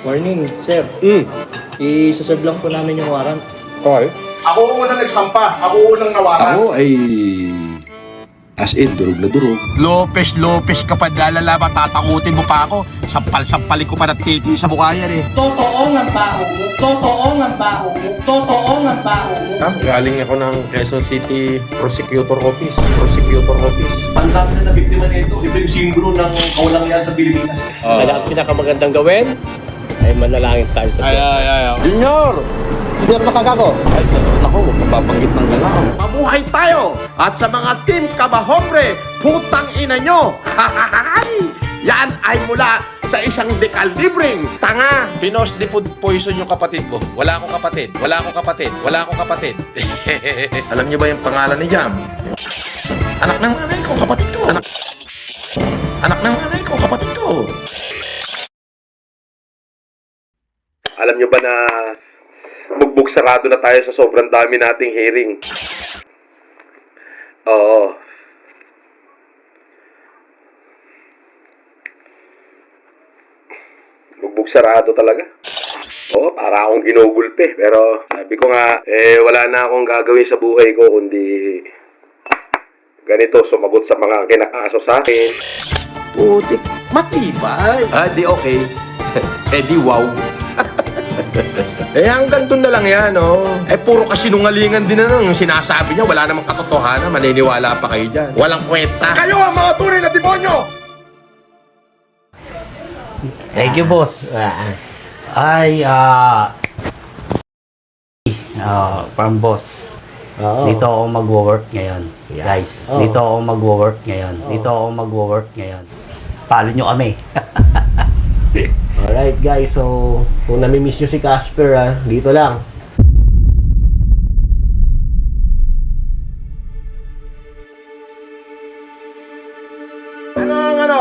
Morning, sir. I-serve lang po namin yung warrant. Okay. Ako unang nagsampa. Ako unang nawaran. Ako ay... As in, durog na durog. Lopez ka pa lalaba, tatakutin mo pa ako. Sampal-sampalin ko pa ng titi sa mukha yan eh. Totoo ang baho mo. Totoo ang baho mo. Totoo ang baho mo. Galing ako ng Quezon City Prosecutor Office. Prosecutor Office. Ang na biktima nito. Ito yung simbolo ng kawalangan sa Pilipinas. Kaya ang pinakamagandang gawin ay manalangin tayo sa Diyos. Junior! Hindi ako nakagago. Ay, naku, huwag kang babanggit ng galaw. Mabuhay tayo! At sa mga team kabahombre, putang ina nyo! Yan ay mula sa isang dekalibring tanga. Pinos di food poison yung kapatid mo. Wala akong kapatid. Wala akong kapatid. Wala akong kapatid. Alam niyo ba yung pangalan ni Jam? Anak ng nanay ko, kapatid ko. Anak ng nanay ko, kapatid ko. Alam niyo ba na bugbog sarado na tayo sa sobrang dami nating hearing? Oo. Bugbog sarado talaga. Oo, para akong ginugulpe. Pero sabi ko nga, wala na akong gagawin sa buhay ko kundi ganito, sumagot sa mga kinaaso sa akin. Putik, matibay. Di okay. Di wow. Hanggang doon na lang yan, oh. Puro kasinungalingan din na yung sinasabi niya. Wala namang katotohanan. Maniniwala pa kayo dyan. Walang kwenta. Kayo ang mga tunay na demonyo! Thank you, boss. From boss. Dito ako magwo-work ngayon. Guys, dito ako magwo-work ngayon. Dito ako magwo-work ngayon. Palo nyo kami. Alright guys, so kung nami-miss nyo si Casper, dito lang.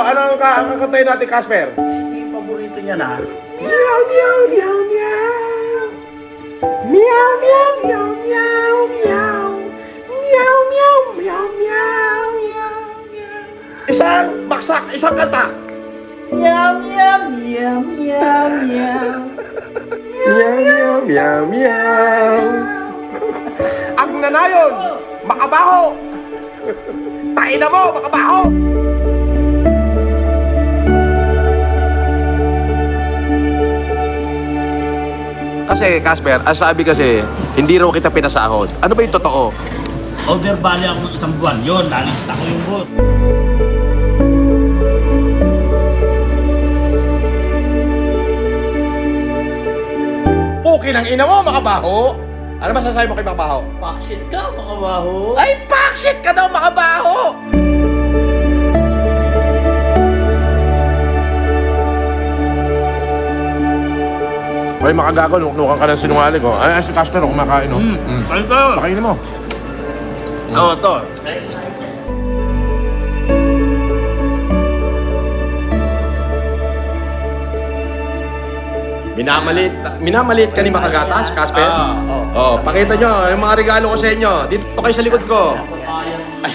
Anong kakatay natin, Casper? Ito yung paborito niya na. Meow, meow, meow, meow. Meow, meow, meow, meow, meow. Meow, meow, meow, meow. Isang baksak, isang kanta. Meow, meow, meow, meow, meow. Meow, meow, meow, meow. Ang nanayon, makabaho. Tayo na mo, makabaho. Kasi, Casper, ang sabi kasi, hindi raw kita pinasahod. Ano ba yung totoo? Order bali ako ng isang buwan. Yun, nalista ko yung boss. Puki ng ina mo, makabaho. Ano ba sasabi mo kay makabaho? Pakshit ka, mga baho. Ay, pakshit ka daw, makabaho! Ay, makagago, nuknukan ka ng sinungaling, oh. Ay, si Casper, oh, kumakain, oh. Kain tayo. Pakainin mo. Oo, to. Minamalit ka ni Makagatas, Casper? Oo. Pakita nyo, yung mga regalo ko sa inyo. Dito kayo sa likod ko. Ay.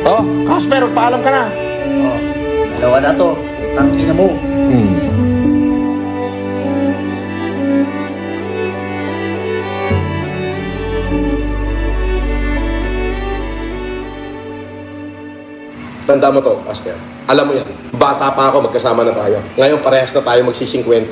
Oh, Casper, paalam ka na. Dalawa na to. Tangina mo. Tanda mo to, Casper. Alam mo yan, bata pa ako, magkasama na tayo. Ngayon, parehas na tayo magsi-50.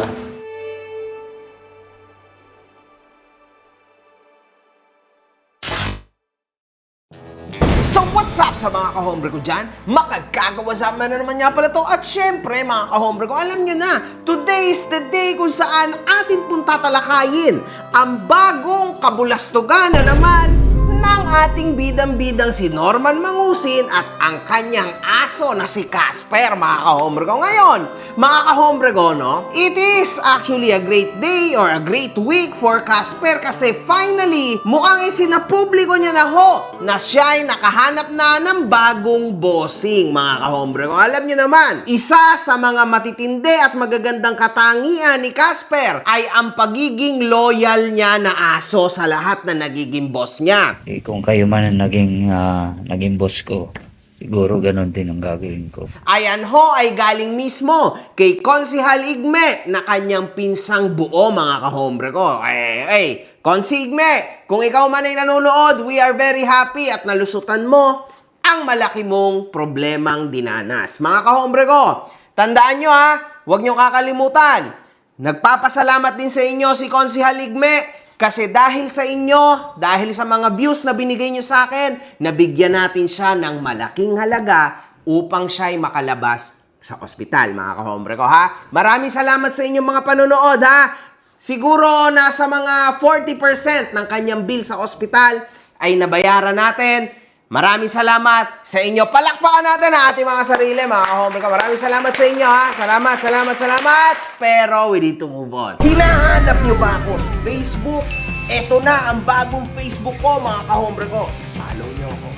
So what's up sa mga kahombre ko dyan? Makagkagawa sa na naman nga pala to. At syempre mga kahombre ko, alam nyo na, today is the day kung saan atin pong tatalakayin ang bagong kabulastugan na naman ng ating bidang-bidang si Norman Mangusin at ang kanyang aso na si Casper, mga kahombre ko. Ngayon, mga kahombre ko, no? It is actually a great day or a great week for Casper kasi finally, mukhang isinapubliko niya na ho na siya ay nakahanap na ng bagong bossing, mga kahombre ko. Alam niyo naman, isa sa mga matitindi at magagandang katangian ni Casper ay ang pagiging loyal niya na aso sa lahat na nagiging boss niya. Kung kayo man ang naging boss ko, Siguro ganun din ang gagawin ko. Ayan ho ay galing mismo kay Konsihal Igme na kanyang pinsang buo mga kahombre ko. Konsi Igme, kung ikaw man ay nanonood, we are very happy at nalusutan mo ang malaki mong problemang dinanas. Mga kahombre ko, tandaan nyo ha, huwag nyo kakalimutan. Nagpapasalamat din sa inyo si Konsihal Igme kasi dahil sa inyo, dahil sa mga views na binigay nyo sa akin, nabigyan natin siya ng malaking halaga upang siya ay makalabas sa ospital, mga kahombre ko, ha? Maraming salamat sa inyong mga panonood, ha? Siguro nasa mga 40% ng kanyang bill sa ospital ay nabayaran natin. Maraming salamat sa inyo. Palakpakan natin ang ating mga sarili, mga kahombre ko. Maraming salamat sa inyo, ha? Salamat. Pero we need to move on. Hinahanap nyo ba ako sa Facebook? Ito na ang bagong Facebook ko, mga kahombre ko. Follow nyo ako.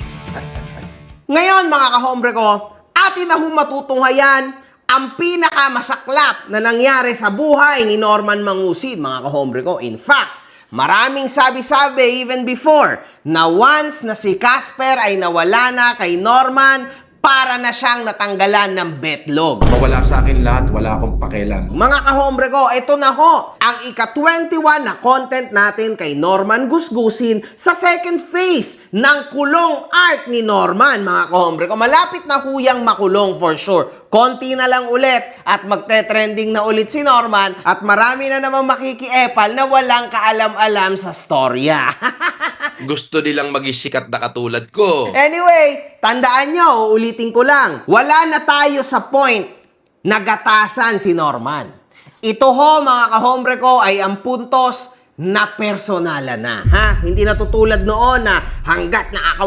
Ngayon, mga kahombre ko, atin na matutunghayan ang pinakamasaklap na nangyari sa buhay ni Norman Mangusid, mga kahombre ko. In fact, maraming sabi-sabi even before na once na si Casper ay nawala na kay Norman, para na siyang natanggalan ng betlog. Mawala sa akin lahat, wala akong pakialam. Mga kahombre ko, ito na ho ang ika-21 na content natin kay Norman Gusgusin sa second phase ng kulong art ni Norman, mga kahombre ko. Malapit na huyang makulong for sure. Konti na lang ulit at magte-trending na ulit si Norman at marami na namang makikiepal na walang kaalam-alam sa storya. Gusto nilang magisikat na katulad ko. Anyway, tandaan nyo, uulitin ko lang. Wala na tayo sa point na gatasan si Norman. Ito ho, mga kahombre ko, ay ang puntos na personalan na. Ha? Hindi na tutulad noon na hanggat nakaka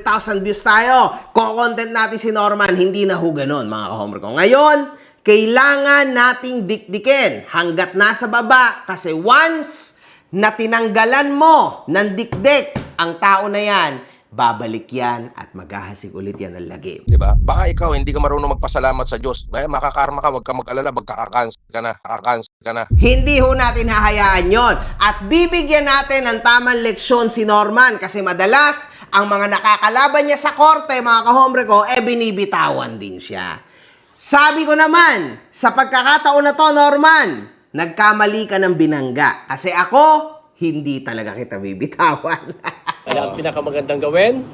100,000 views tayo, content natin si Norman, hindi na ho ganun, mga kahombre ko. Ngayon, kailangan nating dikdikin hanggat nasa baba kasi once na tinanggalan mo ng dikdik ang tao na yan, babalik yan at maghahasik ulit yan ng lagim. Diba? Baka ikaw hindi ka marunong magpasalamat sa Diyos. Makakarma ka, huwag ka mag-alala, magkaka-cancel ka na. Hindi ho natin hahayaan yon at bibigyan natin ng tamang leksyon si Norman kasi madalas ang mga nakakalaban niya sa korte, mga kahombre ko, binibitawan din siya. Sabi ko naman, sa pagkakataon na to, Norman, nagkamali ka ng binangga kasi ako, hindi talaga kita bibitawan. Kaya ang pinakamagandang gawin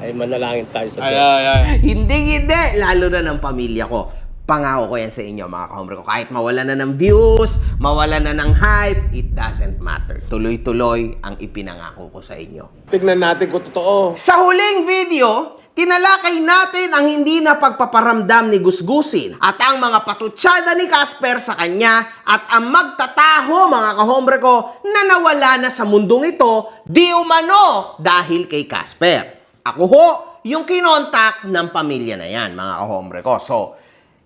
ay manalangin tayo sa Diyos. Hindi, lalo na ng pamilya ko. Pangako ko yan sa inyo, mga kahombre ko. Kahit mawala na ng views, mawala na ng hype, it doesn't matter. Tuloy-tuloy ang ipinangako ko sa inyo. Tignan natin kung totoo. Sa huling video, tinalakay natin ang hindi na pagpaparamdam ni Gusgusin at ang mga patutsada ni Casper sa kanya at ang magtataho, mga kahombre ko, na nawala na sa mundong ito di umano dahil kay Casper. Ako ho, yung kinontak ng pamilya na yan, mga kahombre ko. So,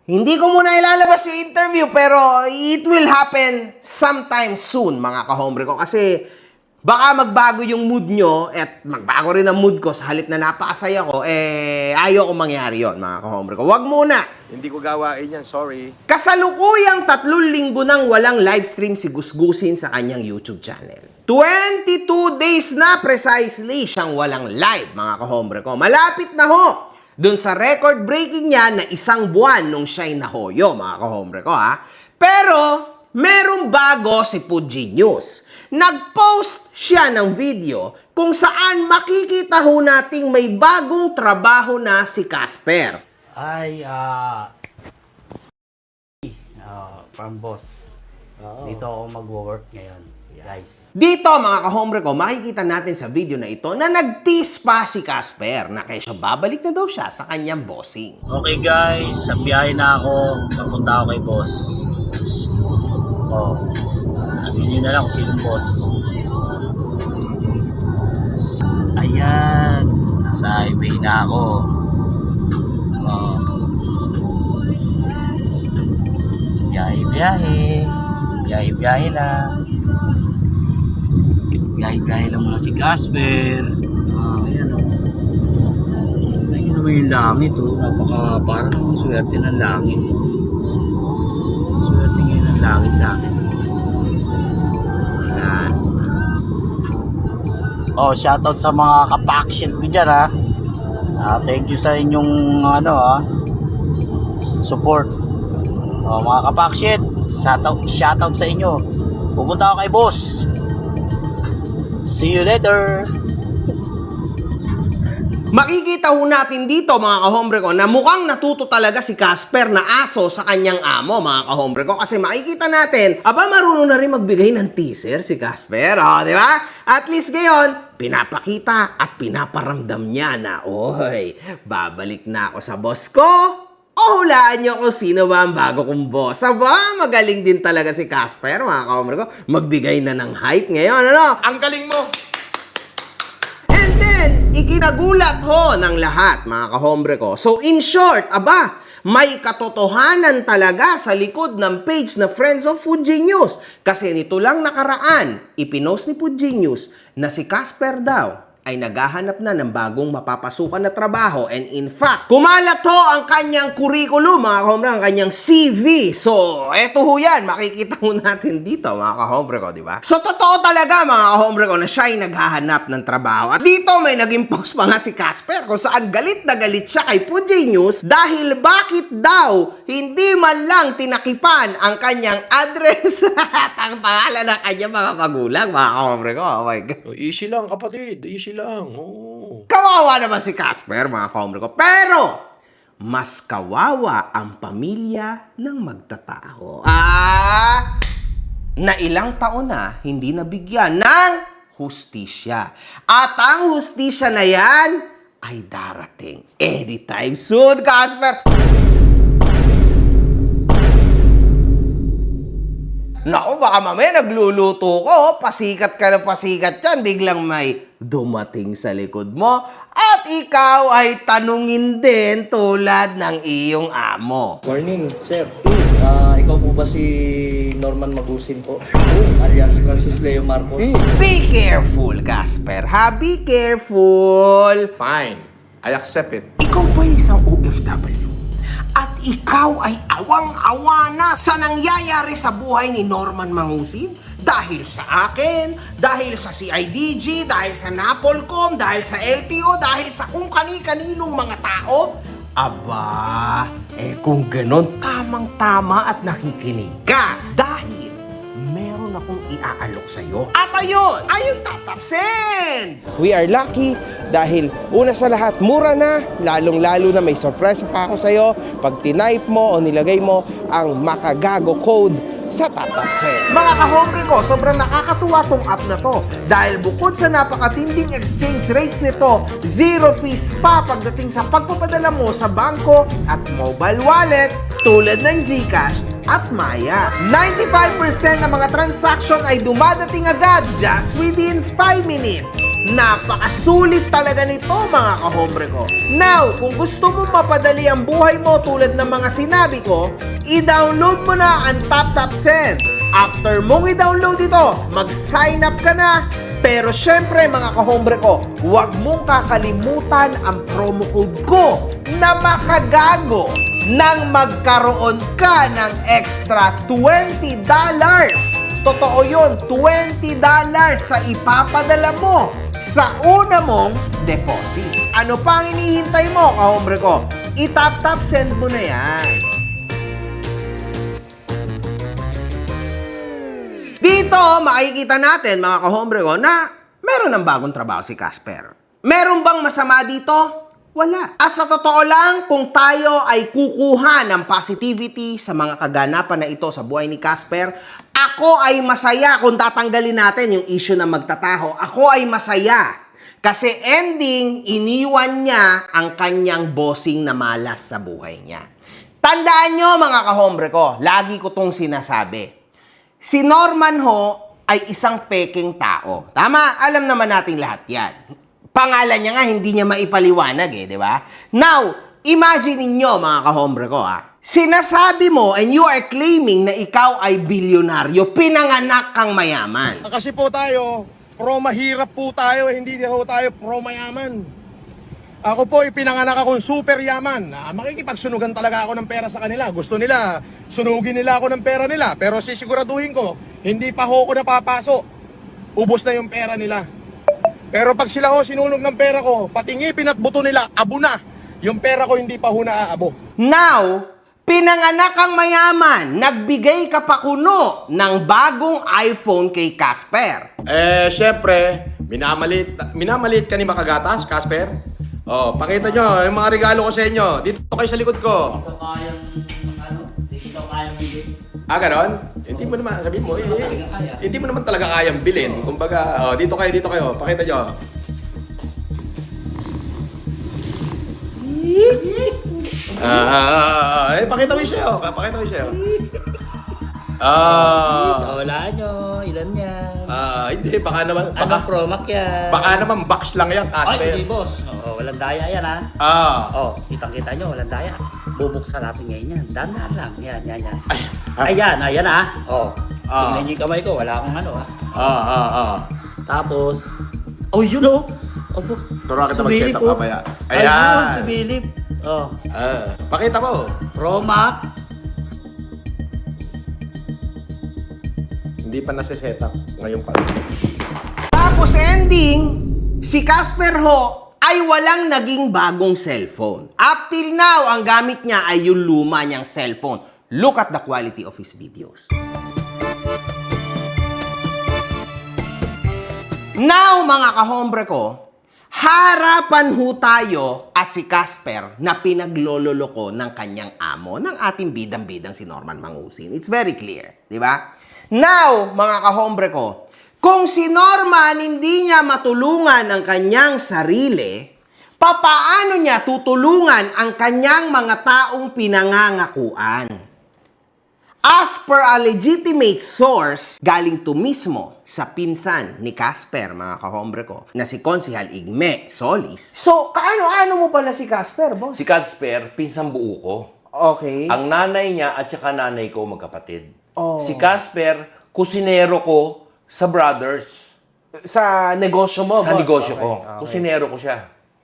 hindi ko muna ilalabas yung interview pero it will happen sometime soon, mga kahombre ko. Kasi baka magbago yung mood nyo at magbago rin ang mood ko sa halip na napakasaya ko, ayaw ko mangyari yon, mga kahombre ko. Wag muna. Hindi ko gawain yan, sorry. Kasalukuyang 3 linggo nang walang livestream si Gusgusin sa kanyang YouTube channel. 22 days na precisely siyang walang live, mga kahombre ko. Malapit na ho dun sa record-breaking niya na 1 buwan nung siya'y nahoyo, mga kahombre ko, ha? Pero merong bago si Puji News. Nag-post siya ng video kung saan makikita ho nating may bagong trabaho na si Casper. Ay, from boss. Dito ako mag-work ngayon, guys. Dito, mga kahombre ko, makikita natin sa video na ito na nag-tease pa si Casper na kaya babalik na daw siya sa kanyang bossing. Okay guys, sa biyahe na ako. Papunta ako kay boss. Sabihin na lang kung sinong boss. Ayan, nasa highway na ako. Biyahe lang. Biyahe lang muna si Casper. Ayan o. Tingnan naman yung langit o. Parang swerte ng langit. Swerte ngayon ng langit sa akin. Ayan. Shoutout sa mga kapaksyon ko dyan ha. Thank you sa inyong support. Mga kapakshit, shoutout sa inyo. Pupunta ako kay boss. See you later. Makikita ho natin dito mga kahombre ko na mukhang natuto talaga si Casper na aso sa kanyang amo mga kahombre ko, kasi makikita natin, marunong na rin magbigay ng teaser si Casper, di ba? At least ngayon, pinapakita at pinaparamdam niya na, oy, babalik na ako sa boss ko. O hulaan nyo kung sino ba ang bago kong boss. Magaling din talaga si Casper mga kahombre ko, magbigay na ng hype ngayon, Ang galing mo! Ikinagulat ho ng lahat, mga kahombre ko. So, in short, may katotohanan talaga sa likod ng page na Friends of Food Genius. Kasi nito lang nakaraan, ipinost ni Food Genius na si Casper daw ay naghahanap na ng bagong mapapasukan na trabaho. And in fact, kumalat ho ang kanyang curriculum, mga kahombre, ang kanyang CV. So, eto ho yan. Makikita ho natin dito, mga kahombre ko, di ba? So, totoo talaga, mga kahombre ko, na siya ay naghahanap ng trabaho. At dito, may naging post pa nga si Casper kung saan galit na galit siya kay Food Genius dahil bakit daw hindi man lang tinakipan ang kanyang address at ang pangalan ng kanyang mga magulang, mga kahombre ko. Oh my God. Easy lang, kapatid. Easy lang. Oh. Kawawa naman si Casper, mga kahombre ko. Pero, mas kawawa ang pamilya ng magtataho. Na ilang taon na hindi nabigyan ng hustisya. At ang hustisya na yan ay darating anytime soon, Casper. Naku, baka mamaya nagluluto ko, pasikat ka na pasikat yan, biglang may dumating sa likod mo at ikaw ay tanungin din tulad ng iyong amo. Morning, sir. Ikaw po ba si Norman Magusin po? Alias Francis Leo Marcos? Be careful, Casper, ha? Be careful. Fine. I accept it. Ikaw ba isang OFW? At ikaw ay awang-awa na sa nangyayari sa buhay ni Norman Mangusin? Dahil sa akin, dahil sa CIDG, dahil sa Napolcom, dahil sa LTO, dahil sa kung kani-kaninong mga tao? Kung ganon, tamang-tama at nakikinig ka. Dahil meron akong iaalok sa'yo. At ayun tatapsin! We are lucky dahil una sa lahat, mura na, lalong-lalo na may sorpresa pa ako sa'yo pag tinype mo o nilagay mo ang Makagago code sa Tatapsin. Mga kahombre ko, sobrang nakakatuwa tong app na to dahil bukod sa napakatinding exchange rates nito, zero fees pa pagdating sa pagpapadala mo sa bangko at mobile wallets tulad ng GCash at Maya. 95% ng mga transaction ay dumadating agad just within 5 minutes. Napakasulit talaga nito, mga kahombre ko. Now, kung gusto mo mapadali ang buhay mo tulad ng mga sinabi ko, i-download mo na ang TapTapSend. After mong i-download ito, mag-sign up ka na. Pero syempre, mga kahombre ko, huwag mong kakalimutan ang promo code ko na Makagago nang magkaroon ka ng extra $20. Totoo yun, $20 sa ipapadala mo sa una mong deposit. Ano pa ang inihintay mo, kahombre ko? I-tap-tap-send mo na yan. Dito, makikita natin, mga kahombre ko, na meron ng bagong trabaho si Casper. Meron bang masama dito? Wala. At sa totoo lang, kung tayo ay kukuha ng positivity sa mga kaganapan na ito sa buhay ni Casper, ako ay masaya kung tatanggalin natin yung issue na magtataho. Ako ay masaya. Kasi ending, iniwan niya ang kanyang bossing na malas sa buhay niya. Tandaan nyo, mga kahombre ko, lagi ko tong sinasabi. Si Norman ho ay isang peking tao. Tama? Alam naman nating lahat yan. Pangalan niya nga, hindi niya maipaliwanag di ba? Now, imagine ninyo, mga kahombre ko, sinasabi mo and you are claiming na ikaw ay bilyonaryo, pinanganak kang mayaman. Kasi po tayo, pro-mahirap po tayo, hindi ho tayo pro-mayaman. Ako po, ipinanganak akong super yaman. Makikipagsunugan talaga ako ng pera sa kanila. Gusto nila, sunugin nila ako ng pera nila. Pero sisiguraduhin ko, hindi pa ho ako napapaso. Ubos na yung pera nila. Pero pag sila ho sinunog ng pera ko, pati ngipin at buto nila, abo na. Yung pera ko hindi pa ho naaabo. Now, pinanganak kang mayaman, nagbigay ka pa kuno ng bagong iPhone kay Casper. Syempre, minamalit ka ni Makagatas, Casper. Oh, pakita nyo yung mga regalo ko sa inyo. Dito kayo sa likod ko. Ganon? Hindi mo naman, sabihin mo, hindi mo naman talaga kayang bilhin. Kumbaga, dito kayo, pakita nyo. Pakita mo yung sayo, Wala nyo, ilan yan? Hindi, baka naman, Anong Promac yan? baka naman box lang yan, Ay, Casper. hindi boss. Walang daya yan ha. Kitang-kita nyo, walang daya. Bubuksan natin ngayon yan. Dahan-dahan lang. Yan. Ayan ha. Tingnan nyo yung kamay ko, wala akong ano ha. Tapos, yun o. Turuan kita mag-set up mamaya. Ayun, si Philip. Pakita mo. Promac. Hindi pa nasa-set up. Ngayon pa. Tapos ending, si Casper ho ay walang naging bagong cellphone. Up till now, ang gamit niya ay yung luma niyang cellphone. Look at the quality of his videos. Now, mga kahombre ko, harapan ho tayo at si Casper na pinaglololoko ng kanyang amo, ng ating bidang-bidang si Norman Mangusin. It's very clear, di ba? Now, mga kahombre ko, kung si Norman hindi niya matulungan ang kanyang sarili, papaano niya tutulungan ang kanyang mga taong pinangangakuan? As per a legitimate source, galing to mismo sa pinsan ni Casper, mga kahombre ko, na si Konsehal Igme Solis. So, kaano-ano mo pala si Casper, boss? Si Casper, pinsang buo ko. Okay. Ang nanay niya at saka nanay ko magkapatid. Oh. Si Casper, kusinero ko sa Brothers. Sa negosyo mo, Sa boss? negosyo Okay, ko. okay. Kusinero ko siya.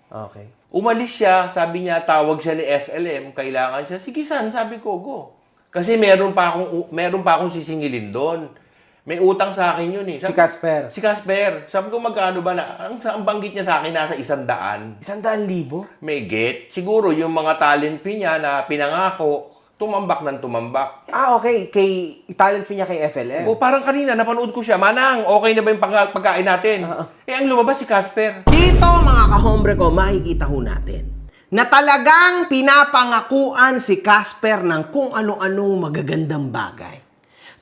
Okay. Umalis siya, sabi niya, tawag siya ni FLM, kailangan siya. Sige san, sabi ko, go. Kasi meron pa akong sisingilin doon. May utang sa akin yun eh. Si Casper? Si Casper. Sabi ko, magkano ba na? Ang banggit niya sa akin, nasa 100. 100,000? May get. Siguro yung mga talent fee niya na pinangako, tumambak ng tumambak. Okay. Kay talent fee niya kay FLM. O parang kanina, napanood ko siya, Manang, okay na ba yung pagkain natin? Ang lumabas si Casper. Dito, mga kahombre ko, makikita ho natin na talagang pinapangakuan si Casper ng kung ano-anong magagandang bagay.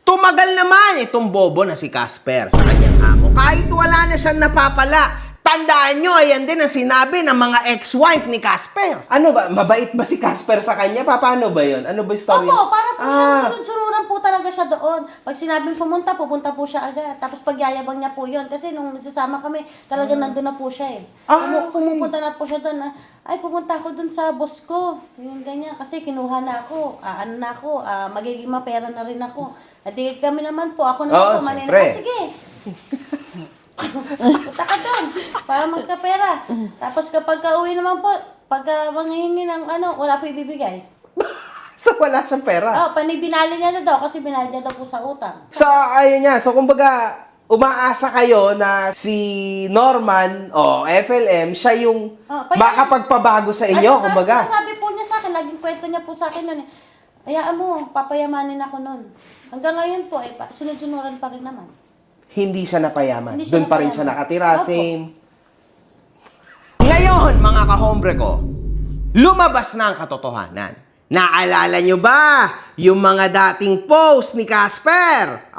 Tumagal naman itong bobo na si Casper sa kanyang amo. Kahit wala na siyang napapala, tandaan nyo, ayan din ang sinabi ng mga ex-wife ni Casper. Ano ba? Mabait ba si Casper sa kanya? Paano ba yun? Ano ba yung story? Opo, para po siyang sunod-sunuran po talaga siya doon. Pag sinabing pupunta po siya agad. Tapos pagyayabang niya po yun. Kasi nung nagsasama kami, talagang nandun na po siya eh. Pumupunta na po siya doon. Ay, pupunta ako doon sa boss ko. Yung ganyan. Kasi kinuha na ako. Magiging mapera na rin ako. At kami naman po, ako naman po, manina. Sige. Punta ka doon para magkapera. Tapos kapag kauwi naman po, pag manghihingi ng wala po ibibigay. So, wala siyang pera? Binali niya na daw kasi binali niya daw po sa utang. So, ayun niya. So, kumbaga, umaasa kayo na si Norman o FLM, siya yung makapagpabago sa inyo, kumbaga. Sabi po niya sa akin, laging kwento niya po sa akin nun eh. Hayaan mo, papayamanin ako nun. Hanggang ngayon po, sunod-sunuran pa rin naman. Hindi siya napayaman. Hindi siya Doon pa rin siya napayaman. nakatira, Opo. same. Ngayon, mga kahombre ko, lumabas na ang katotohanan. Naalala nyo ba yung mga dating post ni Casper?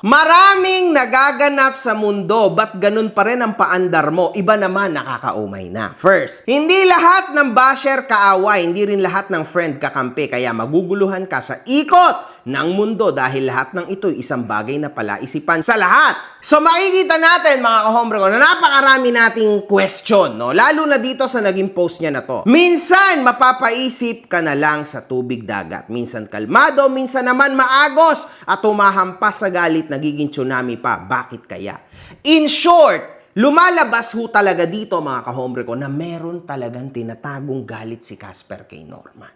Maraming nagaganap sa mundo, ba't ganun pa rin ang paandar mo? Iba naman nakakaumay na. First, hindi lahat ng basher kaaway, hindi rin lahat ng friend kakampi, kaya maguguluhan ka sa ikot ng mundo dahil lahat ng ito'y isang bagay na palaisipan sa lahat. So makikita natin, mga kahombre ko, na napakarami nating question, no? Lalo na dito sa naging post niya na to. Minsan, mapapaisip ka na lang sa tubig dagat. Minsan kalmado, minsan naman maagos at humahampas sa galit, nagiging tsunami pa. Bakit kaya? In short, lumalabas ho talaga dito, mga kahombre ko, na meron talagang tinatagong galit si Casper kay Norman.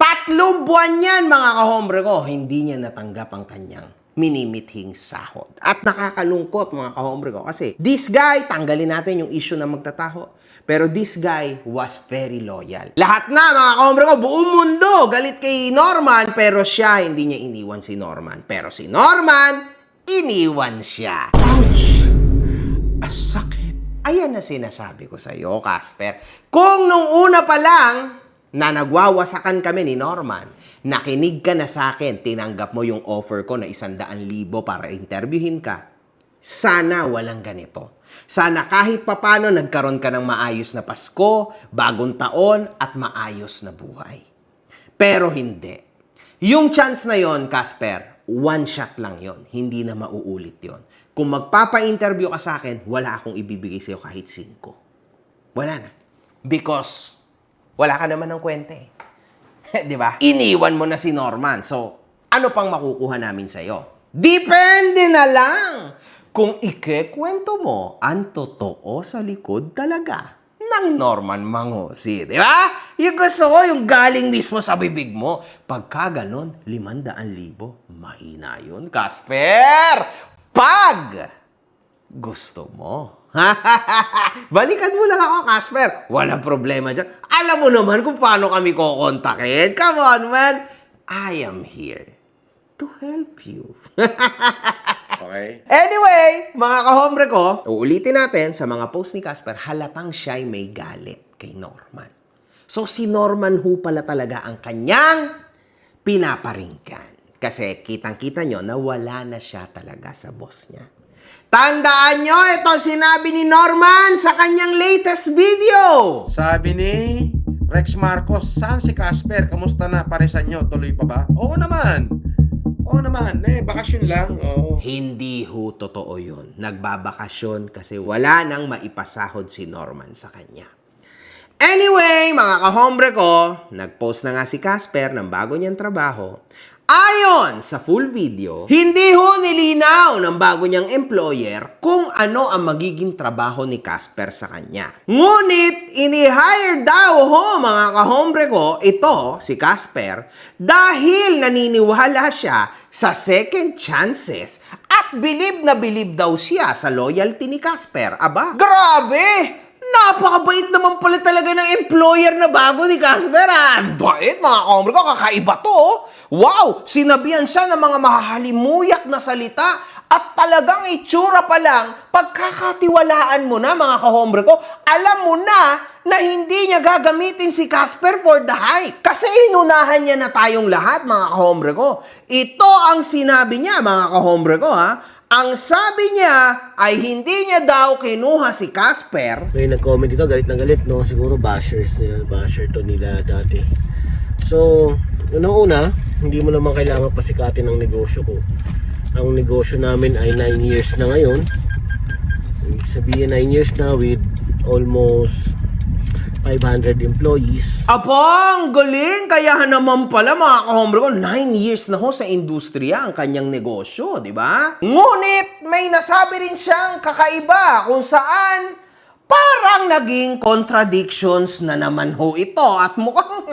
3 buwan yan, mga kahombre ko, hindi niya natanggap ang kanyang minimithing sahod. At nakakalungkot mga kahombre ko kasi this guy, tanggalin natin yung issue na magtataho. Pero this guy was very loyal. Lahat na mga kahombre ko, buong mundo galit kay Norman, pero siya hindi niya iniwan si Norman. Pero si Norman, iniwan siya. Ouch! Sakit. Ayan na sinasabi ko sa iyo, Casper. Kung nung una pa lang na nagwawasakan kami ni Norman, nakinig ka na sa akin, tinanggap mo yung offer ko na 100,000 para interviewin ka, sana walang ganito. Sana kahit papano nagkaroon ka ng maayos na Pasko, bagong taon, at maayos na buhay. Pero hindi. Yung chance na yon, Casper, one shot lang yon. Hindi na mauulit yon. Kung magpapa-interview ka sa akin, wala akong ibibigay sa'yo kahit 5. Wala na. Because wala ka naman ng kwenta eh. Di ba? Iniwan mo na si Norman. So, ano pang makukuha namin sa'yo? Depende na lang kung ikekwento mo ang totoo sa likod talaga ng Norman Mangusi. Di ba? Yung gusto ko, yung galing mismo sa bibig mo. Pagka ganon, 500,000. Mahina yun, Casper! Pag gusto mo. Balikan mo lang ako, Casper. Walang problema dyan. Alam mo naman kung paano kami kukontakin. Come on, man. I am here to help you. Okay? Anyway, mga kahombre ko, uulitin natin sa mga post ni Casper, halatang siya'y may galit kay Norman. So, si Norman ho pala talaga ang kanyang pinaparinggan. Kasi kitang-kita nyo na wala na siya talaga sa boss niya. Tandaan nyo, ito sinabi ni Norman sa kanyang latest video. Sabi ni Rex Marcos, saan si Casper? Kamusta na? Paresan nyo? Tuloy pa ba? Oo naman. Bakasyon lang. Oo. Hindi ho totoo yun. Nagbabakasyon kasi wala nang maipasahod si Norman sa kanya. Anyway, mga kahombre ko, nag-post na nga si Casper ng bago niyang trabaho. Ayon sa full video, hindi ho nilinaw ng bago niyang employer kung ano ang magiging trabaho ni Casper sa kanya. Ngunit, ini-hire daw ho mga kahombre ko, ito, si Casper, dahil naniniwala siya sa second chances at bilib na bilib daw siya sa loyalty ni Casper. Aba, grabe! Napakabait naman pala talaga ng employer na bago ni Casper. Bait mga kahombre ko, kakaiba to. Wow! Sinabihan siya ng mga mahahalimuyak na salita at talagang itsura pa lang, pagkakatiwalaan mo na mga kahombre ko, alam mo na hindi niya gagamitin si Casper for the hype. Kasi inunahan niya na tayong lahat mga kahombre ko. Ito ang sinabi niya mga kahombre ko ha. Ang sabi niya ay hindi niya daw kinuha si Casper. May nag-comment dito, galit na galit, no? Siguro basher to nila dati. So, unang-una, hindi mo naman kailangan pasikatin ang negosyo ko. Ang negosyo namin ay 9 years na ngayon. Sabihin 9 years na with almost 500 employees. Apang, galing! Kaya naman pala mga kahombre ko, 9 years na ho sa industriya ang kanyang negosyo, di ba? Ngunit, may nasabi rin siyang kakaiba kung saan parang naging contradictions na naman ho ito at mukhang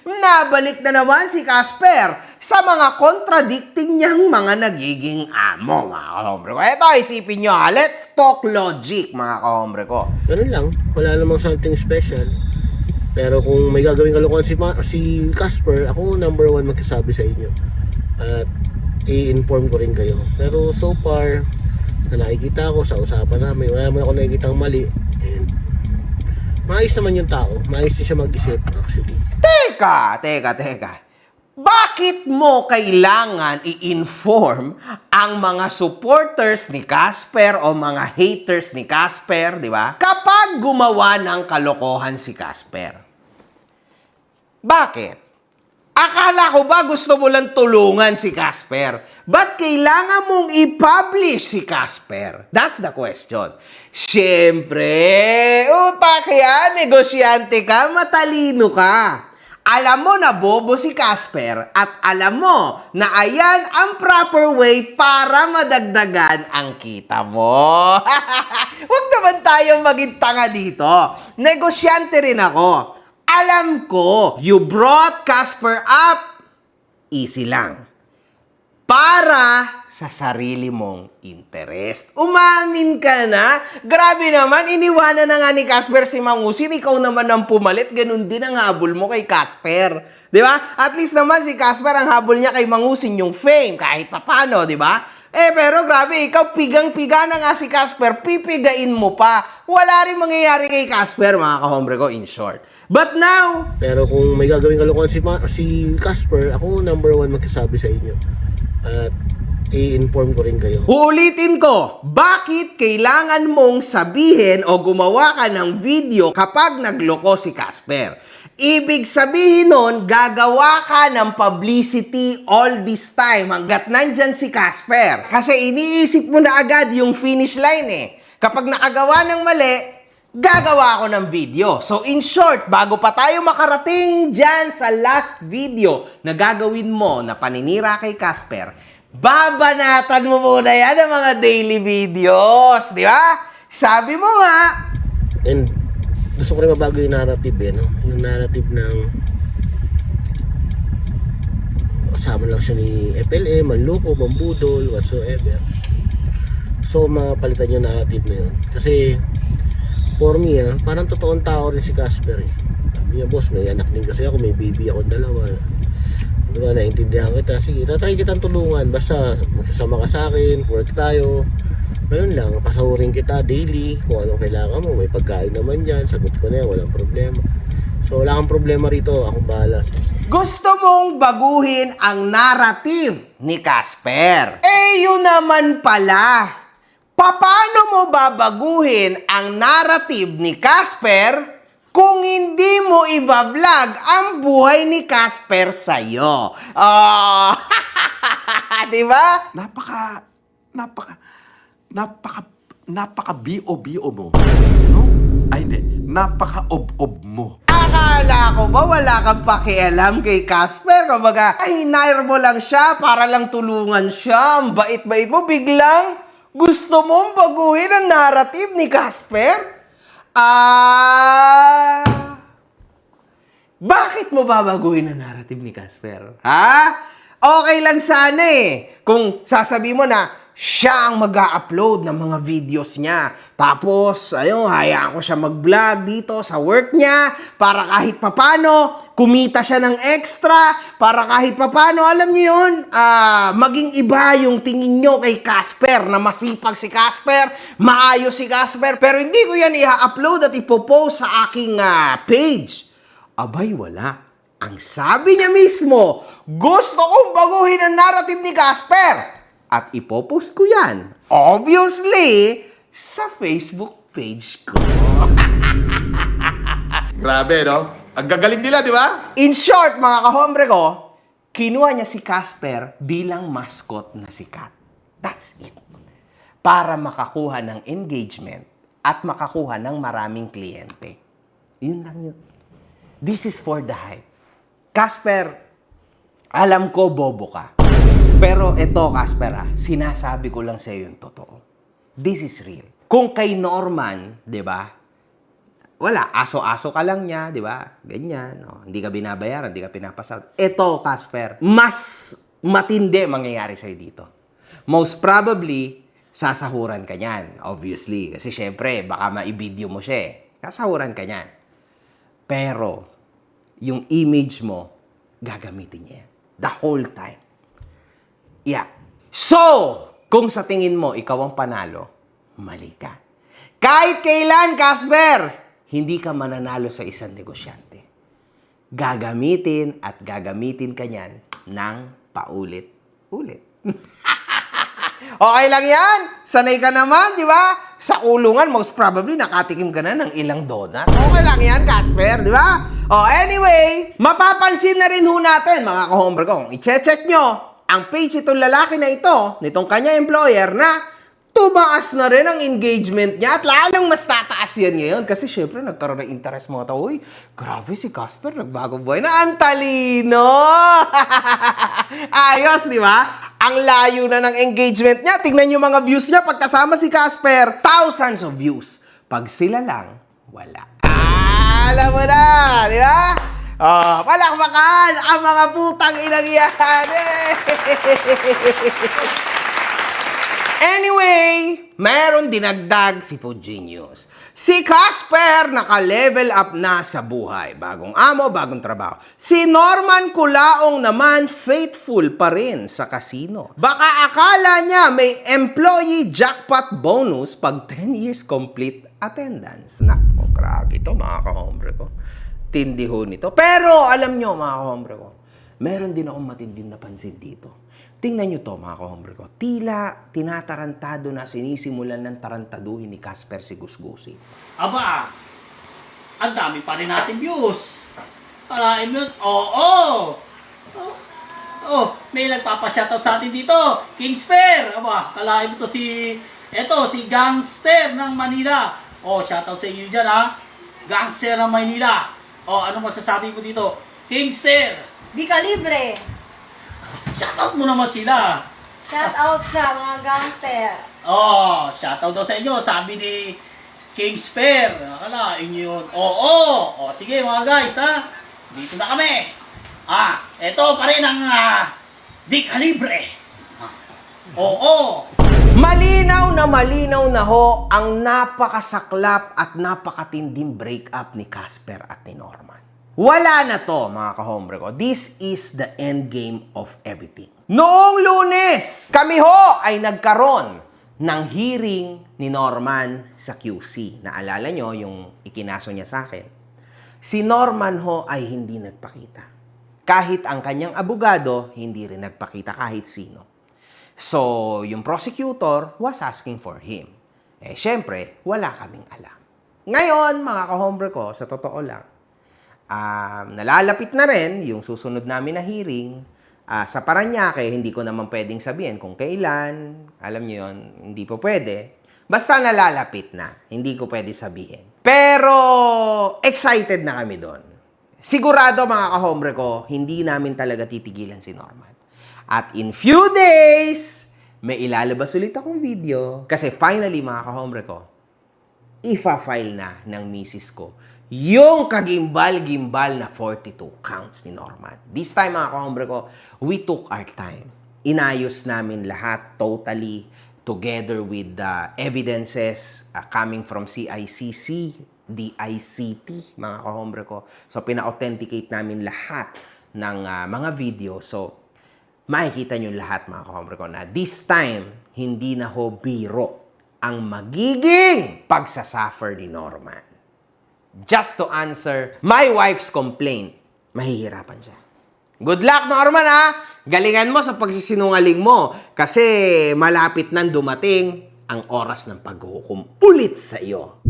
nabalik na naman si Casper sa mga contradicting niyang mga nagiging amo, mga kahombre ko. Ito, isipin nyo ha. Let's talk logic, mga kahombre ko. Ganun lang, wala namang something special. Pero kung may gagawin kalokohan si Casper, ako number 1 magsasabi sa inyo. At i-inform ko rin kayo. Pero so far, na nakikita ko sa usapan namin, wala naman ako nakikitang mali. And maayos naman yung tao. Maayos din siya mag-isip actually. Teka. Bakit mo kailangan i-inform ang mga supporters ni Casper o mga haters ni Casper, di ba? Kapag gumawa ng kalokohan si Casper. Bakit? Akala ko ba gusto mo lang tulungan si Casper? Ba't kailangan mong i-publish si Casper? That's the question. Siyempre, utak yan, negosyante ka, matalino ka. Alam mo na bobo si Casper at alam mo na ayan ang proper way para madagdagan ang kita mo. Huwag naman tayong maging tanga dito. Negosyante rin ako. Alam ko, you brought Casper up. Easy lang. para sa sarili mong interest. Umamin ka na? Grabe naman, iniwanan na nga ni Casper si Mangusin. Ikaw naman ang pumalit. Ganun din ang habol mo kay Casper. Di ba? At least naman si Casper, ang habol niya kay Mangusin yung fame. Kahit papano, di ba? Pero grabe, ikaw pigang-piga na nga si Casper. Pipigain mo pa. Wala rin mangyayari kay Casper, mga kahombre ko, in short. But now, Pero kung may gagawin kalokohan si Casper, ako number 1 magsasabi sa inyo. At i-inform ko rin kayo. uulitin ko, bakit kailangan mong sabihin o gumawa ka ng video kapag nagloko si Casper? Ibig sabihin nun, gagawa ka ng publicity all this time hanggat nandyan si Casper. Kasi iniisip mo na agad yung finish line eh. Kapag nakagawa ng mali, gagawa ako ng video. So in short, bago pa tayo makarating dyan sa last video na gagawin mo na paninira kay Casper, babanatan mo muna yan ang mga daily videos, di ba? Sabi mo nga. And gusto ko rin mabago yung narrative no? Yung narrative ng kasama lang siya ni FLM, manloko, mambudol, whatsoever. So mapalitan yung narrative na yun. Kasi for me parang totoong tao rin si Casper eh. Sabi niya, boss, may anak din kasi ako, may baby ako dalawa. Diba, naintindihan kita. Sige, tatry kitang tulungan. Basta magsasama ka sa akin, work tayo. Ganun lang, pasahurin kita daily. Kung anong kailangan mo, may pagkain naman dyan. Sagot ko na yan, walang problema. So, wala kang problema rito. Akong bahala. Gusto mong baguhin ang narrative ni Casper. Yun naman pala. Paano mo babaguhin ang narrative ni Casper kung hindi mo i-vlog ang buhay ni Casper sa'yo? Diba? Napaka bio-bio mo. No? Ay, hindi. Napaka-ob-ob mo. Akala ko ba wala kang pakialam kay Casper? Kumbaga, hinire mo lang siya para lang tulungan siya. Ang bait-bait mo, biglang gusto mong baguhin ang narrative ni Casper? Bakit mo babaguhin ang narrative ni Casper? Ha? Okay lang sana eh. Kung sasabihin mo na siya ang mag-a-upload ng mga videos niya. Tapos, hayaan ko siya mag-vlog dito sa work niya para kahit papano, kumita siya ng extra para kahit papano, alam niyo yun, maging iba yung tingin nyo kay Casper na masipag si Casper, maayos si Casper, pero hindi ko yan i-upload at ipopost sa aking page. Abay, wala. Ang sabi niya mismo, gusto kong baguhin ang narrative ni Casper. At ipopost ko yan, obviously, sa Facebook page ko. Grabe, no? Ang gagaling nila, di ba? In short, mga kahombre ko, kinuha niya si Casper bilang mascot na sikat. That's it. Para makakuha ng engagement at makakuha ng maraming kliyente. Yun lang yun. This is for the hype. Casper, alam ko bobo ka. Pero eto, Casper, sinasabi ko lang sa iyo yung totoo. This is real. Kung kay Norman, di ba, wala, aso-aso ka lang niya, di ba? Ganyan, no? Hindi ka binabayaran, hindi ka pinapasal. Eto, Casper, mas matindi mangyayari sa'yo dito. Most probably, sasahuran ka niyan, obviously. Kasi syempre, baka ma-video mo siya eh. Sasahuran ka niyan. Pero, yung image mo, gagamitin niya yan. The whole time. Yeah. So, kung sa tingin mo, ikaw ang panalo, mali ka. Kahit kailan, Casper, hindi ka mananalo sa isang negosyante. Gagamitin at gagamitin ka niyan ng paulit-ulit. Okay lang yan. Sanay ka naman, di ba? Sa kulungan, most probably, nakatikim ka na ng ilang donut. Okay lang yan, Casper, di ba? Anyway, mapapansin na rin ho natin, mga kahombre ko. I-check nyo ang page itong lalaki na ito, nitong kanya employer, na tumaas na rin ang engagement niya at lalong mas tataas yan ngayon kasi syempre nagkaroon ng interest mga tao. Uy, grabe si Casper, nagbagong buhay na, ang talino! Ayos, di ba? Ang layo na ng engagement niya. Tingnan yung mga views niya pagkasama si Casper. Thousands of views. Pag sila lang, wala. Alam mo na, di ba? Palakpakan ang mga putang inang yan! Anyway, meron dinagdag si Food Genius. Si Casper naka-level up na sa buhay. Bagong amo, bagong trabaho. Si Norman Culaong naman faithful pa rin sa casino. Baka akala niya may employee jackpot bonus pag 10 years complete attendance. Nako, grabe ito mga kahombre ko. Tindi ho nito. Pero alam nyo mga kahombre ko, meron din akong matinding napansin dito. Tingnan nyo to mga kahombre ko. Tila tinatarantado na sinisimulan ng tarantaduhin ni Casper si Gusgusi. Aba, ang dami pa rin natin views. Kalahin mo yun? Oo! May nagpapashoutout sa atin dito. Kingsper! Aba, kalahin mo to si Gangster ng Manila. Shoutout sa inyo dyan ha. Gangster ng Manila. Ano masasabi ko dito? Kingsper! Di ka libre. Shoutout mo naman sila. Shout out sa mga gangster. Shoutout daw sa inyo. Sabi ni Kingsper. Akalain nyo yun. Sige mga guys ha. Dito na kami. Eto pa rin ang Di Kalibre. Malinaw na ho ang napakasaklap at napakatinding breakup ni Casper at ni Norman. Wala na to, mga kahombre ko. This is the end game of everything. Noong Lunes, kami ho ay nagkaroon ng hearing ni Norman sa QC. Naalala nyo yung ikinaso niya sa akin. Si Norman ho ay hindi nagpakita. Kahit ang kanyang abogado, hindi rin nagpakita kahit sino. So, yung prosecutor was asking for him. Syempre, wala kaming alam. Ngayon, mga kahombre ko, sa totoo lang, nalalapit na rin yung susunod namin na hearing. Sa Parañaque, hindi ko naman pwedeng sabihin kung kailan. Alam niyo yun, hindi po pwede. Basta nalalapit na, hindi ko pwede sabihin. Pero, excited na kami doon. Sigurado mga kahombre ko, hindi namin talaga titigilan si Norman. At in few days, may ilalabas ulit akong video. Kasi finally mga kahombre ko, ifa-file na ng misis ko yung kagimbal-gimbal na 42 counts ni Norman. This time mga kahombre ko, we took our time. Inayos namin lahat totally together with the evidences coming from CICC, DICT, mga kahombre ko. So, pina-authenticate namin lahat ng mga video. So, makikita nyo lahat mga kahombre ko na this time, hindi na ho biro ang magiging pagsasuffer ni Norman. Just to answer my wife's complaint, mahihirapan siya. Good luck, Norman, ha? Galingan mo sa pagsisinungaling mo kasi malapit nang dumating ang oras ng paghuhukom ulit sa iyo.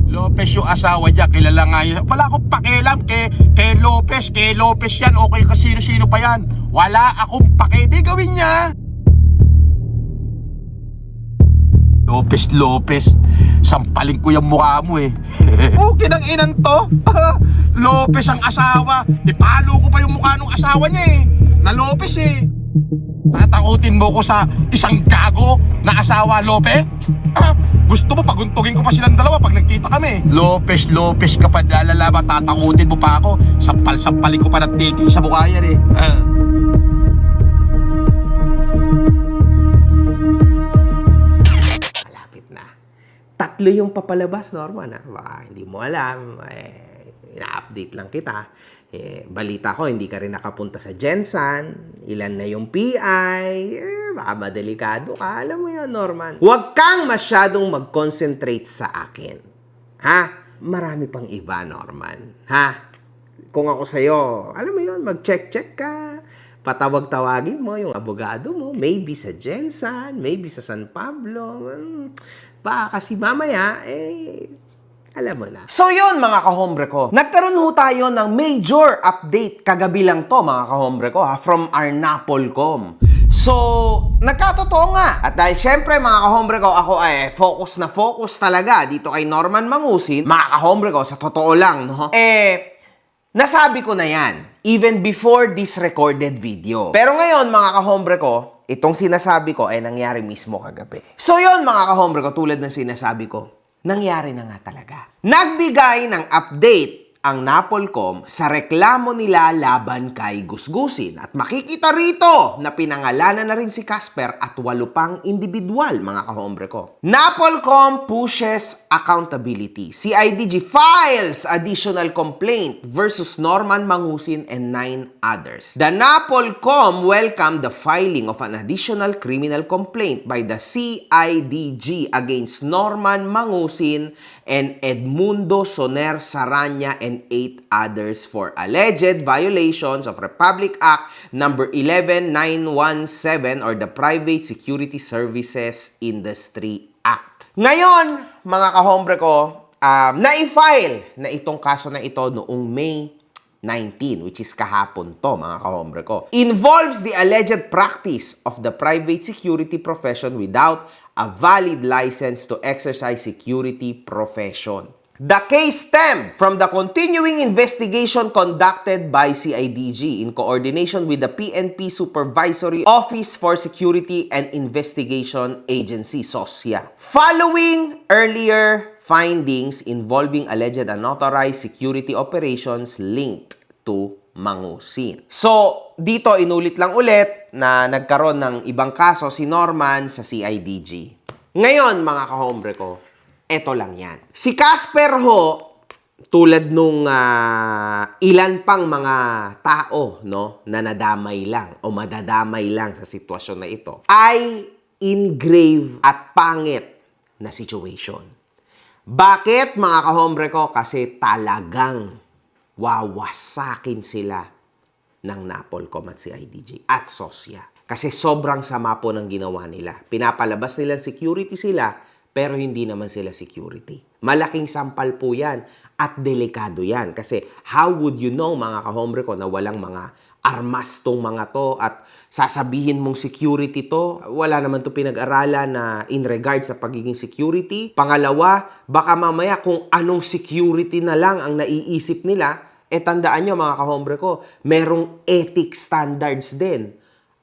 Lopez yung asawa niya, kilala nga yun. Wala akong pakialam kay Lopez. Kay Lopez yan, okay kasi sino-sino pa yan. Wala akong pake, di gawin niya. Lopez, sampaling ko yung mukha mo eh. Kinang inan to. Lopez ang asawa. Ipalo ko pa yung mukha ng asawa niya eh. Na Lopez eh. Tatakutin mo ko sa isang gago na asawa, Lopez? Gusto mo paguntugin ko pa silang dalawa pag nagkita kami? Lopez ka pa dalala ba? Tatakutin mo pa ako. Sampal-sampalin ko pa ng tiki sa mukha yan eh. Tatlo yung papalabas, Norman. Baka hindi mo alam. Ina-update lang kita. Balita ko, hindi ka rin nakapunta sa Gensan. Ilan na yung PI. Baka madelikado ka. Alam mo yun, Norman. Huwag kang masyadong mag-concentrate sa akin. Ha? Marami pang iba, Norman. Ha? Kung ako sa'yo, alam mo yun, mag-check-check ka. Patawag-tawagin mo yung abogado mo. Maybe sa Gensan, maybe sa San Pablo. Baka kasi mamaya, alam mo na. So yun mga kahombre ko, nagkaroon ho tayo ng major update kagabi lang to mga kahombre ko from our Napolcom. So, nagkatotoo nga. At dahil syempre mga kahombre ko, ako ay focus na focus talaga dito kay Norman Mangusin. Mga kahombre ko, sa totoo lang, no? Nasabi ko na yan, even before this recorded video. Pero ngayon mga kahombre ko, itong sinasabi ko ay nangyari mismo kagabi. So yun mga kahombre ko, tulad ng sinasabi ko, nangyari na nga talaga. Nagbigay ng update ang Napolcom sa reklamo nila laban kay Gusgusin. At makikita rito na pinangalanan na rin si Casper at 8 pang individual, mga kahombre ko. Napolcom pushes accountability. CIDG files additional complaint versus Norman Mangusin and 9 others. The Napolcom welcomed the filing of an additional criminal complaint by the CIDG against Norman Mangusin and Edmundo Soner Saranya and 8 others for alleged violations of Republic Act number 11917 or the Private Security Services Industry Act. Ngayon, mga kahombre ko, na-file na itong kaso na ito noong May 19, which is kahapon to, mga kahombre ko. Involves the alleged practice of the private security profession without a valid license to exercise security profession. The case stemmed from the continuing investigation conducted by CIDG in coordination with the PNP Supervisory Office for Security and Investigation Agency, SOSIA. Following earlier findings involving alleged unauthorized security operations linked to Mangusin. So, dito inulit lang ulit na nagkaroon ng ibang kaso si Norman sa CIDG. Ngayon, mga kahombre ko, eto lang yan. Si Casper ho, tulad nung ilan pang mga tao, no, na nadamay lang o madadamay lang sa sitwasyon na ito, ay in grave at pangit na situation. Bakit, mga kahombre ko? Kasi talagang wawasakin sila ng Napolcom at CIDG at SOSIA. Kasi sobrang sama po ng ginawa nila. Pinapalabas nila security sila, pero hindi naman sila security. Malaking sampal po yan at delikado yan. Kasi how would you know, mga kahombre ko, na walang mga armas tong mga to at sasabihin mong security to? Wala naman to pinag-aralan na in regards sa pagiging security. Pangalawa, baka mamaya kung anong security na lang ang naiisip nila, tandaan nyo, mga kahombre ko, merong ethic standards din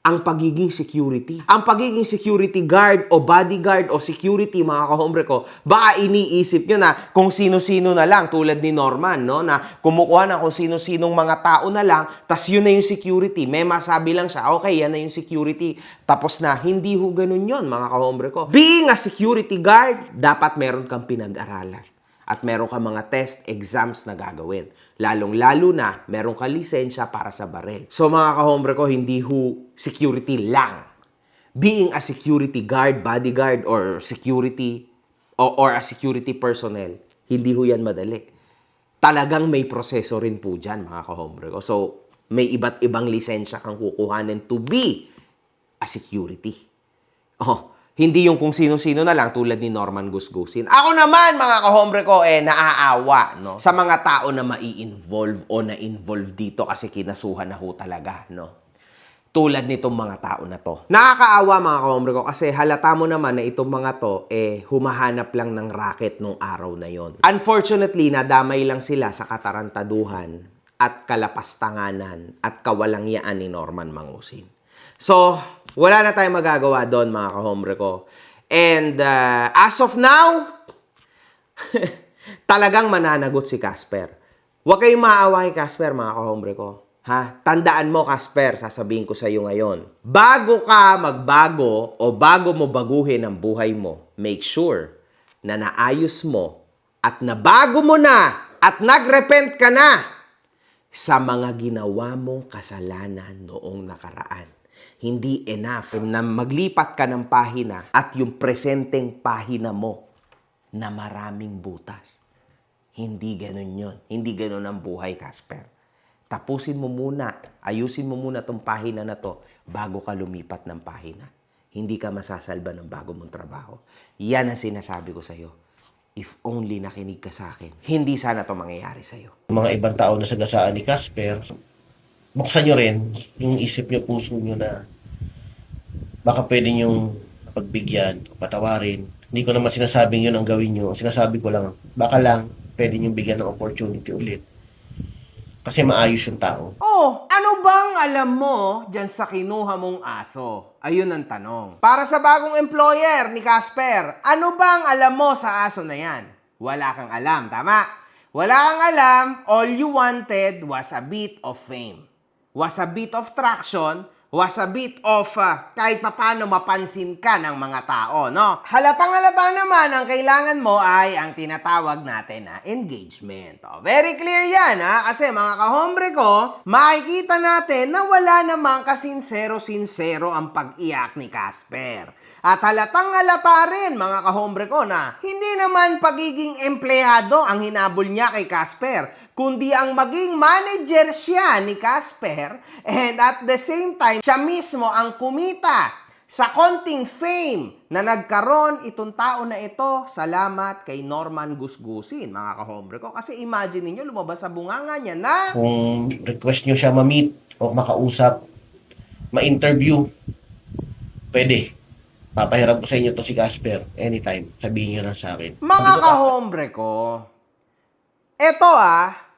ang pagiging security. Ang pagiging security guard o bodyguard o security, mga kahombre ko, baka iniisip nyo na kung sino-sino na lang, tulad ni Norman, no? Na kumukuha na kung sino-sinong mga tao na lang, tas yun na yung security. May masabi lang siya, okay, yan na yung security. Tapos na, hindi ho ganun yun, mga kahombre ko. Being a security guard, dapat meron kang pinag-aralan. At meron ka mga test, exams na gagawin. Lalong-lalo na, meron ka lisensya para sa barel. So mga kahombre ko, hindi ho security lang. Being a security guard, bodyguard, or security, or a security personnel, hindi ho yan madali. Talagang may proseso rin po dyan, mga kahombre ko. So, may iba't ibang lisensya kang kukuhanin to be a security. Hindi yung kung sino-sino na lang tulad ni Norman Gusgusin. Ako naman, mga kahombre ko, naaawa, no? Sa mga tao na mai-involve o na-involve dito kasi kinasuhan na ho talaga, no? Tulad nitong mga tao na to. Nakakaawa, mga kahombre ko, kasi halata mo naman na itong mga to, humahanap lang ng racket nung araw na yon. Unfortunately, nadamay lang sila sa katarantaduhan at kalapastanganan at kawalangyaan ni Norman Mangusin. So, wala na tayong magagawa doon, mga kahombre ko. And as of now, talagang mananagot si Casper. Huwag kayong maawa kay Casper, mga kahombre ko. Ha? Tandaan mo, Casper, sasabihin ko sa iyo ngayon. Bago ka magbago o bago mo baguhin ang buhay mo, make sure na naayos mo at nabago mo na at nagrepent ka na sa mga ginawa mong kasalanan noong nakaraan. Hindi enough na maglipat ka ng pahina at yung presenteng pahina mo na maraming butas. Hindi ganun yun. Hindi ganun ang buhay, Casper. Tapusin mo muna, ayusin mo muna tong pahina na to bago ka lumipat ng pahina. Hindi ka masasalba ng bago mong trabaho. Yan ang sinasabi ko sa'yo. If only nakinig ka sa akin, hindi sana to mangyayari sa'yo. Mga ibang tao na sagasaan ni Casper, buksan nyo rin yung isip nyo, puso nyo na baka pwede nyo pagbigyan, patawarin. Hindi ko naman sinasabing yun ang gawin nyo. Sinasabi ko lang, baka lang pwede nyo bigyan ng opportunity ulit. Kasi maayos yung tao. Ano bang alam mo dyan sa kinuha mong aso? Ayun ang tanong. Para sa bagong employer ni Casper, ano bang alam mo sa aso na yan? Wala kang alam, tama? Wala kang alam, all you wanted was a bit of fame. Was a bit of traction, was a bit of kahit papano mapansin ka ng mga tao, no? Halatang-halata naman ang kailangan mo ay ang tinatawag natin na engagement. Very clear yan, ha? Kasi mga kahombre ko, makikita natin na wala namang kasinsero-sinsero ang pag-iyak ni Casper. At halatang-halata rin, mga kahombre ko, na hindi naman pagiging empleyado ang hinabol niya kay Casper, kundi ang maging manager siya ni Casper, and at the same time, siya mismo ang kumita sa konting fame na nagkaroon itong tao na ito salamat kay Norman Gusgusin, mga kahombre ko. Kasi imagine niyo lumabas sa bunganga niya na Kung request nyo siya ma-meet o makausap, ma-interview, pwede. Papahiram ko sa inyo to si Casper. Anytime. Sabihin nyo lang sa akin. mga kahombre ko, eto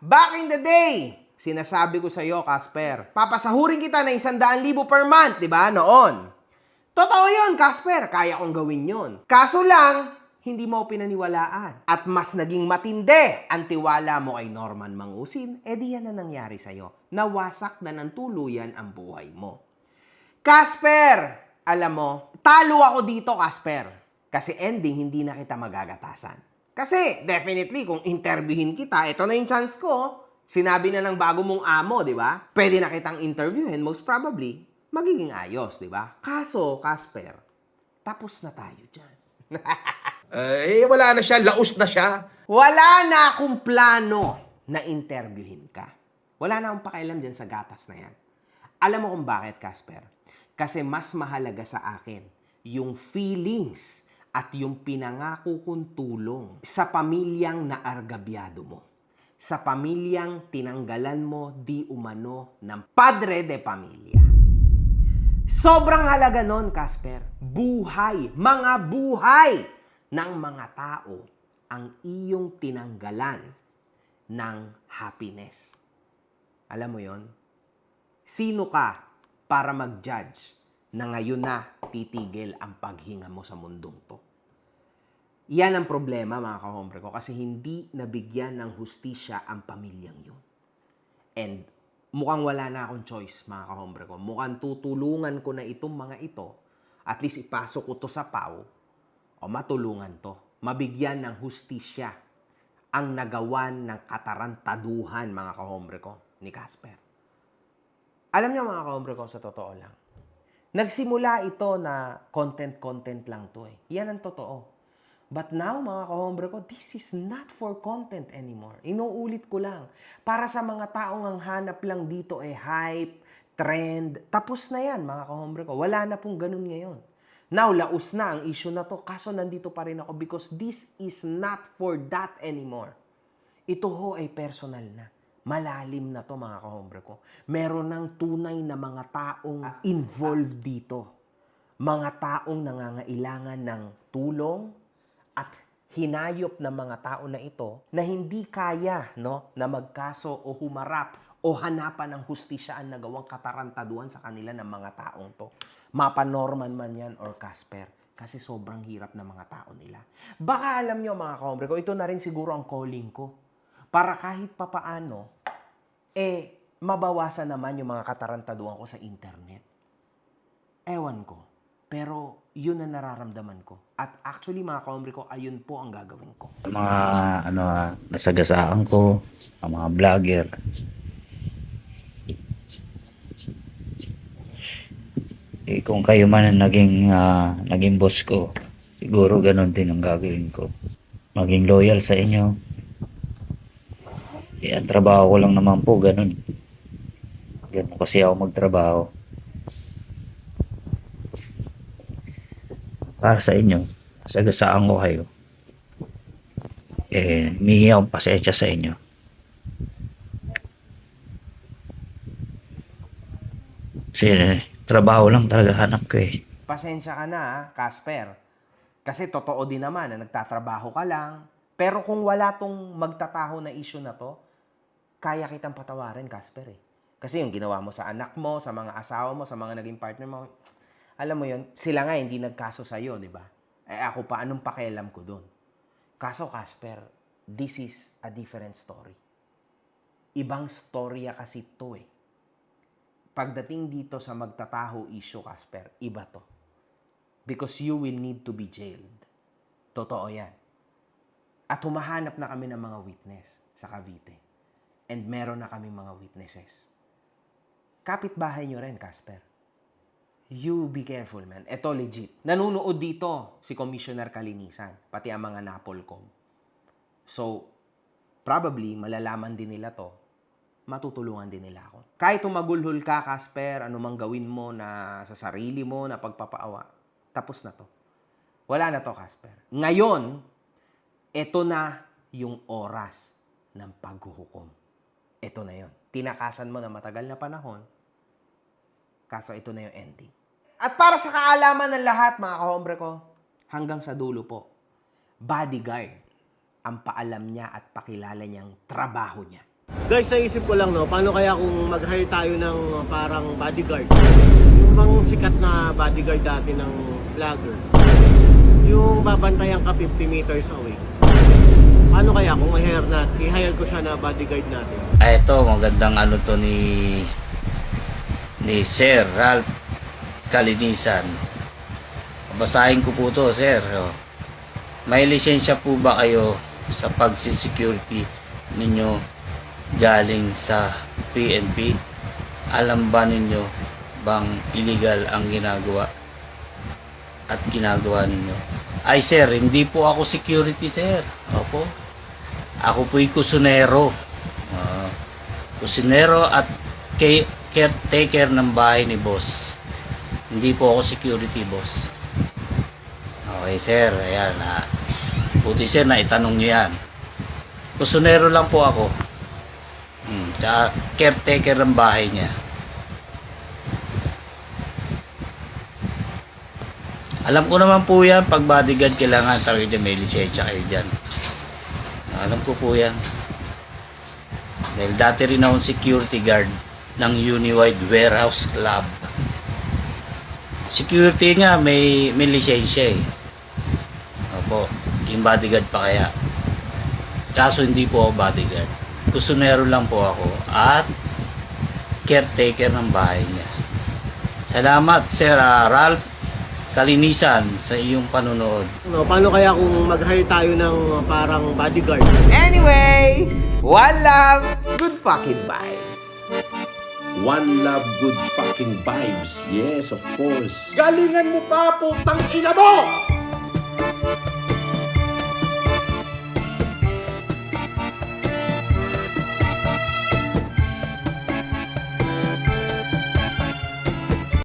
back in the day, sinasabi ko sa iyo, Casper, papasahurin kita ng 100,000 per month, di ba, noon? Totoo yun, Casper, kaya kong gawin yun. Kaso lang, hindi mo pinaniwalaan. At mas naging matindi ang tiwala mo kay Norman Mangusin, di yan na nangyari sa'yo. Nawasak na ng tuluyan ang buhay mo. Casper, alam mo, talo ako dito, Casper. Kasi ending, hindi na kita magagatasan. Kasi, definitely, kung interviewin kita, ito na yung chance ko. Sinabi na ng bago mong amo, di ba? Pwede na kitang interviewin, most probably, magiging ayos, di ba? Kaso, Casper, tapos na tayo dyan. Wala na siya. Laos na siya. Wala na akong plano na interviewin ka. Wala na akong pakialam dyan sa gatas na yan. Alam mo kung bakit, Casper? Kasi mas mahalaga sa akin yung feelings at yung pinangako kong tulong sa pamilyang naargabyado mo. Sa pamilyang tinanggalan mo di umano ng padre de pamilya. Sobrang halaga nun, Casper. Buhay, mga buhay ng mga tao ang iyong tinanggalan ng happiness. Alam mo yon? Sino ka para mag-judge na ngayon na titigil ang paghinga mo sa mundong to? Yan ang problema, mga kahombre ko, kasi hindi nabigyan ng hustisya ang pamilyang yun. And mukhang wala na akong choice, mga kahombre ko. Mukhang tutulungan ko na itong mga ito, at least ipasok ko to sa PAW, o matulungan to. Mabigyan ng hustisya ang nagawan ng katarantaduhan, mga kahombre ko, ni Casper. Alam niyo, mga kahombre ko, sa totoo lang, nagsimula ito na content lang to eh. Yan ang totoo. But now, mga kahombre ko, this is not for content anymore. Inuulit ko lang. Para sa mga taong ang hanap lang dito hype, trend. Tapos na yan, mga kahombre ko. Wala na pong ganun ngayon. Now, laos na ang issue na to. Kaso nandito pa rin ako because this is not for that anymore. Ito ho ay personal na. Malalim na to, mga kahombre ko. Meron ng tunay na mga taong involved dito. Mga taong nangangailangan ng tulong at hinayop ng mga tao na ito na hindi kaya na magkaso o humarap o hanapan ng hustisya ang nagawang katarantaduhan sa kanila ng mga taong to. Mapa Norman man yan or Casper. Kasi sobrang hirap ng mga tao nila. Baka alam nyo, mga kahombre ko, ito na rin siguro ang calling ko. Para kahit papaano, mabawasan naman yung mga katarantaduhan ko sa internet. Ewan ko. Pero yun ang nararamdaman ko. At actually, mga kahombre ko, ayun po ang gagawin ko. Mga nasagasaan ko, ang mga vlogger. Kung kayo man ang naging boss ko, siguro ganun din ang gagawin ko. Maging loyal sa inyo. Ang trabaho ko lang naman po, ganun. Ganun kasi ako magtrabaho. Para sa inyo, sagasaan ko kayo. Humingi akong pasensya sa inyo. Kasi trabaho lang talaga hanap ko Pasensya ka na, Casper. Kasi totoo din naman na nagtatrabaho ka lang. Pero kung wala tong magtataho na issue na to, kaya kitang patawarin, Casper Kasi yung ginawa mo sa anak mo, sa mga asawa mo, sa mga naging partner mo, alam mo yun, sila nga hindi nagkaso sa'yo, di ba? Ako pa, anong pakialam ko doon? Kaso, Casper, this is a different story. Ibang storya kasi to eh. Pagdating dito sa magtataho issue, Casper, iba to. Because you will need to be jailed. Totoo yan. At humahanap na kami ng mga witness sa Cavite. And meron na kami mga witnesses. Kapitbahay nyo rin, Casper. You be careful, man. Ito legit. Nanunood dito si Commissioner Kalinisan, pati ang mga NAPOLCOM. So, probably, malalaman din nila to. Matutulungan din nila ako. Kahit umagulhol ka, Casper, anumang gawin mo na sa sarili mo na pagpapaawa, tapos na to. Wala na to, Casper. Ngayon, ito na yung oras ng paghuhukom. Ito na yon. Tinakasan mo na matagal na panahon, kaso ito na yung ending. At para sa kaalaman ng lahat, mga kahombre ko, hanggang sa dulo po, bodyguard ang paalam niya at pakilala niyang trabaho niya. Guys, naisip ko lang, no, paano kaya kung mag-hire tayo ng parang bodyguard? Yung bang sikat na bodyguard dati ng vlogger. Yung babantayan ka 50 meters away. Paano kaya kung i-hire ko siya na bodyguard natin? Ay, ito, magandang ano to ni Sir Ralph Kalinisan. Basahin ko po to, Sir. May lisensya po ba kayo sa pagsisecurity ninyo galing sa PNP? Alam ba ninyo bang illegal ang ginagawa at ginagawa ninyo? Ay, Sir, hindi po ako security, Sir. Opo. Ako po'y kusinero. Kusinero at caretaker ng bahay ni boss. Hindi po ako security, boss. Okay, Sir. Ayan. Buti, Sir, na itanong nyo yan. Kusinero lang po ako. Tsaka caretaker ng bahay niya. Alam ko naman po yan, pag bodyguard kailangan talaga may lisensya kayo dyan. Alam ko po yan. Dahil dati rin akong security guard ng Uniwide Warehouse Club. Security nga, may lisensya eh. Opo, yung bodyguard pa kaya. Kaso hindi po ako bodyguard. Kusinero lang po ako at caretaker ng bahay niya. Salamat, Sir Ralph Kalinisan, sa iyong panunood. No, paano kaya kung mag-hire tayo ng parang bodyguard? Anyway, one love, good fucking vibes. One love, good fucking vibes. Yes, of course. Galingan mo pa, putang ina mo!